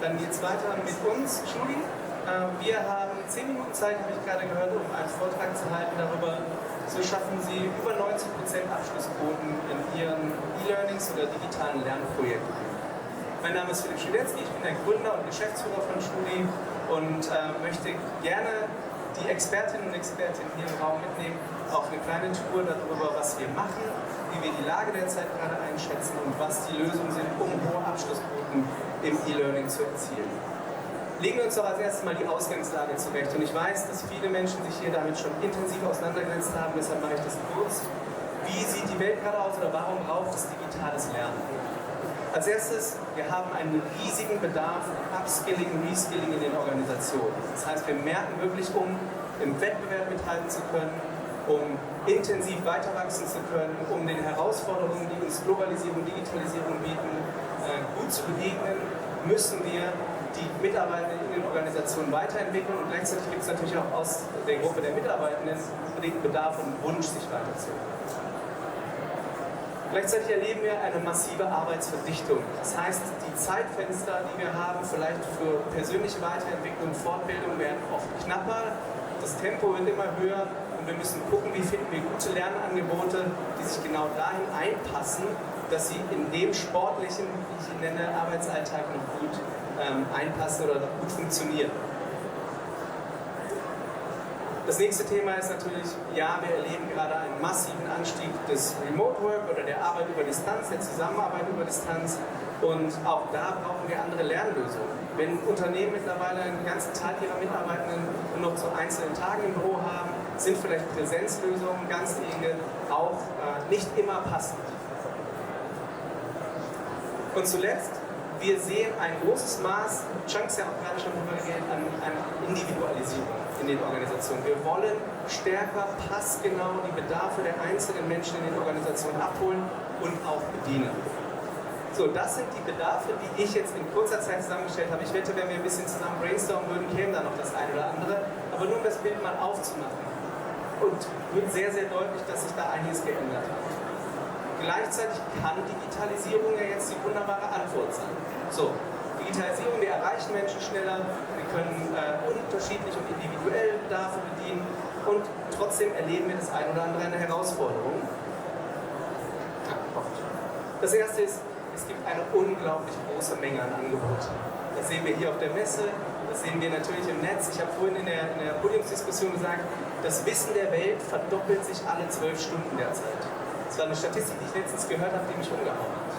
Dann geht es weiter mit uns, Julie. Wir haben 10 Minuten Zeit, habe ich gerade gehört, um einen Vortrag zu halten darüber, so schaffen Sie über 90% Abschlussquoten in Ihren E-Learnings oder digitalen Lernprojekten. Mein Name ist Philipp Schiletzky, ich bin der Gründer und Geschäftsführer von Julie und möchte gerne die Expertinnen und Experten hier im Raum mitnehmen auf eine kleine Tour darüber, was wir machen, wie wir die Lage der Zeit gerade einschätzen und was die Lösungen sind, um hohe Abschlussquoten im E-Learning zu erzielen. Legen wir uns doch als erstes mal die Ausgangslage zurecht. Und ich weiß, dass viele Menschen sich hier damit schon intensiv auseinandergesetzt haben, deshalb mache ich das kurz. Wie sieht die Welt gerade aus oder warum braucht es digitales Lernen? Als erstes, wir haben einen riesigen Bedarf an Upskilling und Reskilling in den Organisationen. Das heißt, wir merken wirklich, um im Wettbewerb mithalten zu können, um intensiv weiter wachsen zu können, um den Herausforderungen, die uns Globalisierung, Digitalisierung bieten, gut zu begegnen, müssen wir die Mitarbeiter in den Organisationen weiterentwickeln und gleichzeitig gibt es natürlich auch aus der Gruppe der Mitarbeitenden unbedingt Bedarf und Wunsch, sich weiterzuentwickeln. Gleichzeitig erleben wir eine massive Arbeitsverdichtung. Das heißt, die Zeitfenster, die wir haben, vielleicht für persönliche Weiterentwicklung und Fortbildung, werden oft knapper. Das Tempo wird immer höher und wir müssen gucken, wie finden wir gute Lernangebote, die sich genau dahin einpassen, dass sie in dem sportlichen, wie ich ihn nenne, Arbeitsalltag noch gut einpassen oder noch gut funktionieren. Das nächste Thema ist natürlich, ja, wir erleben gerade einen massiven Anstieg des Remote Work oder der Arbeit über Distanz, der Zusammenarbeit über Distanz und auch da brauchen wir andere Lernlösungen. Wenn Unternehmen mittlerweile einen ganzen Teil ihrer Mitarbeitenden nur noch zu einzelnen Tagen im Büro haben, sind vielleicht Präsenzlösungen, ganztägige, auch nicht immer passend. Und zuletzt, wir sehen ein großes Maß, Chunks ja auch gerade schon drüber geredet, an Individualisierung in den Organisationen. Wir wollen stärker passgenau die Bedarfe der einzelnen Menschen in den Organisationen abholen und auch bedienen. So, das sind die Bedarfe, die ich jetzt in kurzer Zeit zusammengestellt habe. Ich wette, wenn wir ein bisschen zusammen brainstormen würden, käme da noch das eine oder andere. Aber nur um das Bild mal aufzumachen. Und wird sehr, sehr deutlich, dass sich da einiges geändert hat. Gleichzeitig kann Digitalisierung ja jetzt die wunderbare Antwort sein. So, Digitalisierung, wir erreichen Menschen schneller, wir können unterschiedlich und individuell Bedarfe bedienen und trotzdem erleben wir das ein oder andere eine Herausforderung. Das erste ist, es gibt eine unglaublich große Menge an Angeboten. Das sehen wir hier auf der Messe, das sehen wir natürlich im Netz. Ich habe vorhin in der Podiumsdiskussion gesagt, das Wissen der Welt verdoppelt sich alle 12 Stunden derzeit. Das war eine Statistik, die ich letztens gehört habe, die mich umgehauen hat.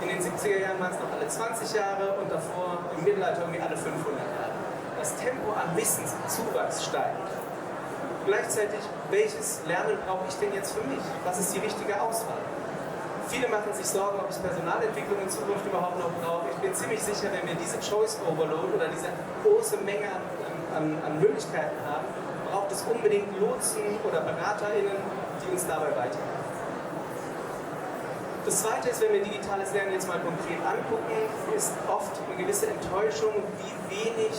In den 70er Jahren waren es noch alle 20 Jahre und davor im Mittelalter irgendwie alle 500 Jahre. Das Tempo an Wissenszuwachs steigt. Gleichzeitig, welches Lernen brauche ich denn jetzt für mich? Was ist die richtige Auswahl? Viele machen sich Sorgen, ob ich Personalentwicklung in Zukunft überhaupt noch brauche. Ich bin ziemlich sicher, wenn wir diese Choice Overload oder diese große Menge an Möglichkeiten haben, braucht es unbedingt Lotsen oder BeraterInnen, die uns dabei weiterhelfen. Das Zweite ist, wenn wir digitales Lernen jetzt mal konkret angucken, ist oft eine gewisse Enttäuschung, wie wenig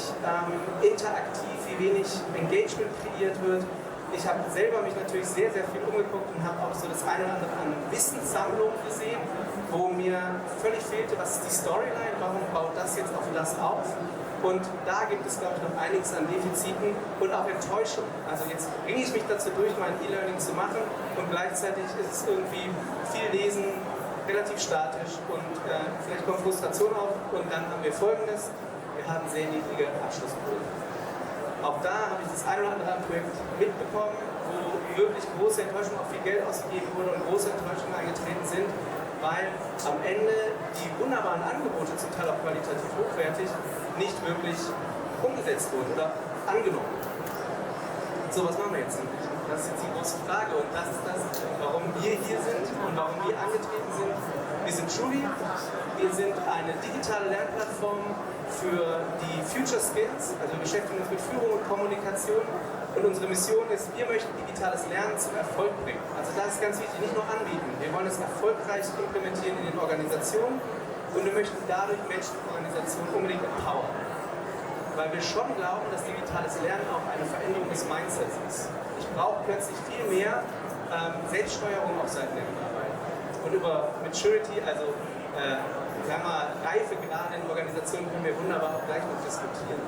interaktiv, wie wenig Engagement kreiert wird. Ich habe selber mich natürlich sehr, sehr viel umgeguckt und habe auch so das eine oder andere an Wissenssammlung gesehen, wo mir völlig fehlte, was ist die Storyline, warum baut das jetzt auf das auf? Und da gibt es, glaube ich, noch einiges an Defiziten und auch Enttäuschung. Also jetzt bringe ich mich dazu durch, mein E-Learning zu machen und gleichzeitig ist es irgendwie viel Lesen, relativ statisch und vielleicht kommt Frustration auf und dann haben wir Folgendes, wir haben sehr niedrige Abschlussquoten. Auch da habe ich das ein oder andere Projekt mitbekommen, wo wirklich große Enttäuschung, auch viel Geld ausgegeben wurde und große Enttäuschungen eingetreten sind, weil am Ende die wunderbaren Angebote, zum Teil auch qualitativ hochwertig, nicht wirklich umgesetzt wurden oder angenommen wurden. So, was machen wir jetzt eigentlich? Das ist jetzt die große Frage und das ist das, warum wir hier sind und warum wir angetreten sind. Wir sind Julie, wir sind eine digitale Lernplattform für die Future Skills, also wir beschäftigen uns mit Führung und Kommunikation und unsere Mission ist, wir möchten digitales Lernen zum Erfolg bringen. Also das ist ganz wichtig, nicht nur anbieten, wir wollen es erfolgreich implementieren in den Organisationen und wir möchten dadurch Menschen und Organisationen unbedingt empowern. Weil wir schon glauben, dass digitales Lernen auch eine Veränderung des Mindsets ist. Ich brauche plötzlich viel mehr Selbststeuerung auf Seiten der Mitarbeiter. Und über Maturity, also Reifegrade in Organisationen, können wir wunderbar auch gleich noch diskutieren.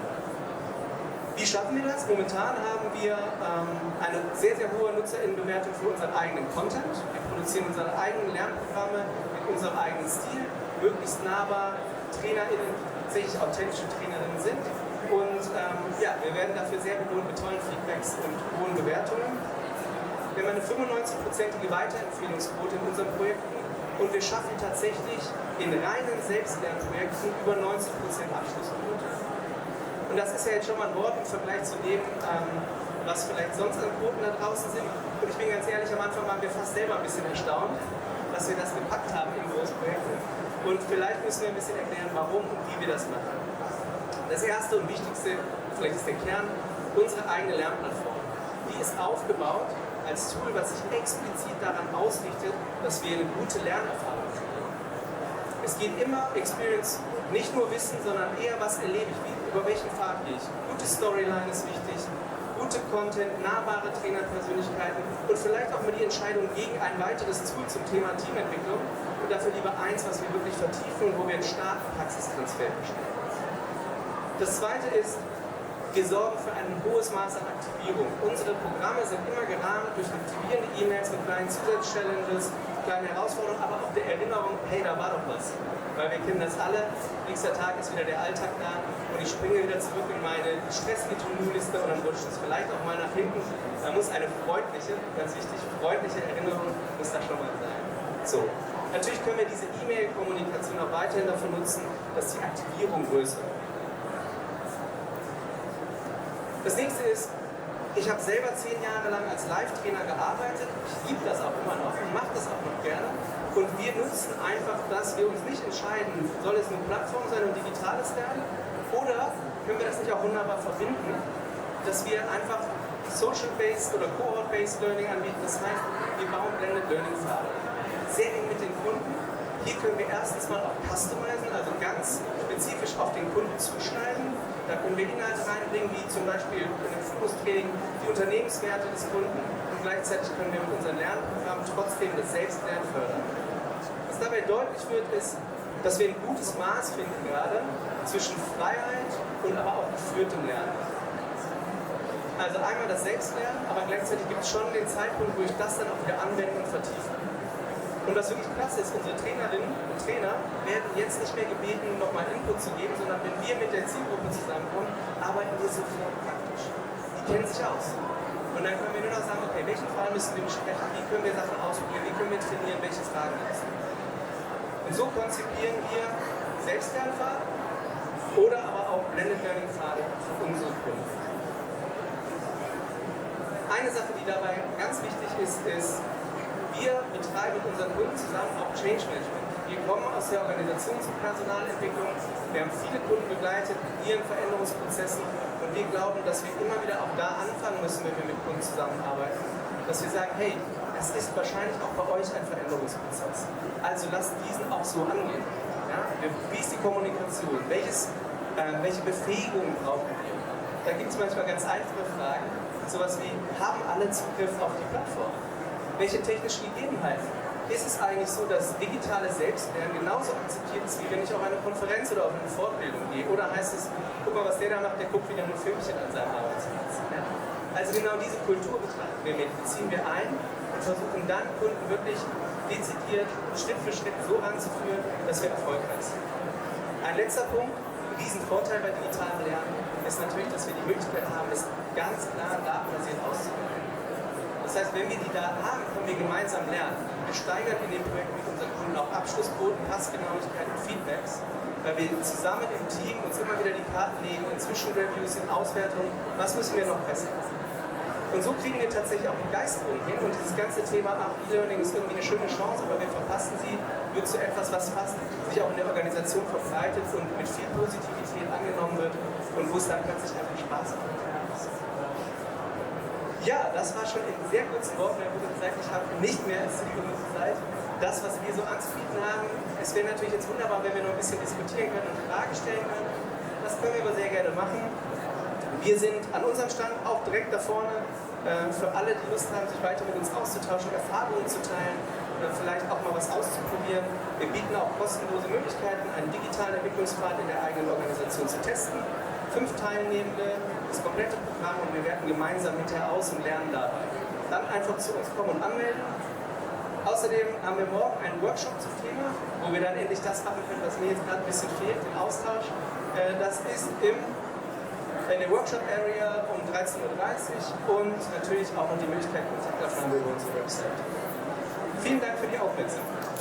Wie schaffen wir das? Momentan haben wir eine sehr, sehr hohe Nutzerinnenbewertung für unseren eigenen Content. Wir produzieren unsere eigenen Lernprogramme mit unserem eigenen Stil, möglichst nahbar, TrainerInnen, tatsächlich authentische TrainerInnen sind. Und wir werden dafür sehr belohnt mit tollen Feedbacks und hohen Bewertungen. Wir haben eine 95%ige Weiterempfehlungsquote in unseren Projekten und wir schaffen tatsächlich in reinen Selbstlernprojekten über 90% Abschlussquote. Und das ist ja jetzt schon mal ein Wort im Vergleich zu dem, was vielleicht sonst an Quoten da draußen sind. Und ich bin ganz ehrlich, am Anfang waren wir fast selber ein bisschen erstaunt, dass wir das gepackt haben in Großprojekten. Und vielleicht müssen wir ein bisschen erklären, warum und wie wir das machen. Das erste und wichtigste, vielleicht ist der Kern, unsere eigene Lernplattform. Die ist aufgebaut als Tool, was sich explizit daran ausrichtet, dass wir eine gute Lernerfahrung kriegen. Es geht immer Experience, nicht nur Wissen, sondern eher, was erlebe ich, über welchen Pfad gehe ich. Gute Storyline ist wichtig, gute Content, nahbare Trainerpersönlichkeiten und vielleicht auch mal die Entscheidung gegen ein weiteres Tool zum Thema Teamentwicklung und dafür lieber eins, was wir wirklich vertiefen und wo wir einen starken Praxistransfer herstellen. Das zweite ist, wir sorgen für ein hohes Maß an Aktivierung. Unsere Programme sind immer gerahmt durch aktivierende E-Mails mit kleinen Zusatzchallenges, kleinen Herausforderungen, aber auch der Erinnerung, hey, da war doch was. Weil wir kennen das alle, nächster Tag ist wieder der Alltag da und ich springe wieder zurück in meine stressige To-Do-Liste und dann rutscht es vielleicht auch mal nach hinten. Da muss eine freundliche, ganz wichtig, freundliche Erinnerung muss da schon mal sein. So, natürlich können wir diese E-Mail-Kommunikation auch weiterhin dafür nutzen, dass die Aktivierung größer wird. Das nächste ist, ich habe selber 10 Jahre lang als Live-Trainer gearbeitet. Ich liebe das auch immer noch und mache das auch noch gerne. Und wir nutzen einfach, dass wir uns nicht entscheiden, soll es eine Plattform sein und digitales Lernen oder können wir das nicht auch wunderbar verbinden, dass wir einfach Social-Based oder Cohort-Based Learning anbieten. Das heißt, wir bauen Blended Learning-Pfade. Sehr eng mit den Kunden. Hier können wir erstens mal auch customizen, also ganz spezifisch auf den Kunden zuschneiden. Da können wir Inhalte reinbringen, wie zum Beispiel in einem Führungstraining die Unternehmenswerte des Kunden und gleichzeitig können wir mit unserem Lernprogramm trotzdem das Selbstlernen fördern. Was dabei deutlich wird, ist, dass wir ein gutes Maß finden gerade zwischen Freiheit und aber auch geführtem Lernen. Also einmal das Selbstlernen, aber gleichzeitig gibt es schon den Zeitpunkt, wo ich das dann auch wieder anwende und vertiefe. Und was wirklich klasse ist, unsere Trainerinnen und Trainer werden jetzt nicht mehr gebeten, nochmal Input zu geben, sondern wenn wir mit der Zielgruppe zusammenkommen, arbeiten wir sofort praktisch. Die kennen sich aus. Und dann können wir nur noch sagen, okay, welchen Fall müssen wir besprechen, wie können wir Sachen ausprobieren, wie können wir trainieren, welche Fragen gibt es. Und so konzipieren wir Selbstlernpfade oder aber auch Blended Learning Pfade für unsere Kunden. Eine Sache, die dabei ganz wichtig ist, wir betreiben mit unseren Kunden zusammen auch Change Management. Wir kommen aus der Organisations- und Personalentwicklung. Wir haben viele Kunden begleitet in ihren Veränderungsprozessen und wir glauben, dass wir immer wieder auch da anfangen müssen, wenn wir mit Kunden zusammenarbeiten, dass wir sagen, hey, es ist wahrscheinlich auch bei euch ein Veränderungsprozess. Also lasst diesen auch so angehen. Ja? Wie ist die Kommunikation? Welche Befähigungen brauchen wir? Da gibt es manchmal ganz einfache Fragen, sowas wie, haben alle Zugriff auf die Plattform? Welche technischen Gegebenheiten? Ist es eigentlich so, dass digitales Selbstlernen genauso akzeptiert ist, wie wenn ich auf eine Konferenz oder auf eine Fortbildung gehe? Oder heißt es, guck mal, was der da macht, der guckt wieder nur Filmchen an seinem Arbeitsplatz. Ja? Also genau diese Kultur betrachten wir mit, beziehen wir ein und versuchen dann Kunden wirklich dezidiert, Schritt für Schritt so ranzuführen, dass wir erfolgreich sind. Ein letzter Punkt, ein Riesenvorteil bei digitalem Lernen, ist natürlich, dass wir die Möglichkeit haben, es ganz klar datenbasiert auszuprobieren. Das heißt, wenn wir die Daten haben, können wir gemeinsam lernen. Wir steigern in dem Projekt mit unseren Kunden auch Abschlussquoten, Passgenauigkeit und Feedbacks, weil wir zusammen im Team uns immer wieder die Karten legen, in Zwischenreviews, in Auswertungen, was müssen wir noch besser machen. Und so kriegen wir tatsächlich auch Begeisterung hin und dieses ganze Thema E-Learning ist irgendwie eine schöne Chance, aber wir verpassen sie, wird zu etwas, was fast sich auch in der Organisation verbreitet und mit viel Positivität angenommen wird und wo es dann plötzlich einfach Spaß macht. Ja, das war schon in sehr kurzen Worten. Mir wurde gesagt, ich habe nicht mehr als 10 Minuten Zeit. Das, was wir so anzubieten haben, es wäre natürlich jetzt wunderbar, wenn wir noch ein bisschen diskutieren können und Fragen stellen können. Das können wir aber sehr gerne machen. Wir sind an unserem Stand auch direkt da vorne für alle, die Lust haben, sich weiter mit uns auszutauschen, Erfahrungen zu teilen. oder vielleicht auch mal was auszuprobieren. Wir bieten auch kostenlose Möglichkeiten, einen digitalen Entwicklungspfad in der eigenen Organisation zu testen. 5 Teilnehmende, das komplette Programm und wir werten gemeinsam hinterher aus und lernen dabei. Dann einfach zu uns kommen und anmelden. Außerdem haben wir morgen einen Workshop zum Thema, wo wir dann endlich das machen können, was mir jetzt gerade ein bisschen fehlt, den Austausch. Das ist in der Workshop-Area um 13:30 Uhr und natürlich auch noch die Möglichkeit, Kontaktaufnahme über unsere Website. Vielen Dank für die Aufmerksamkeit.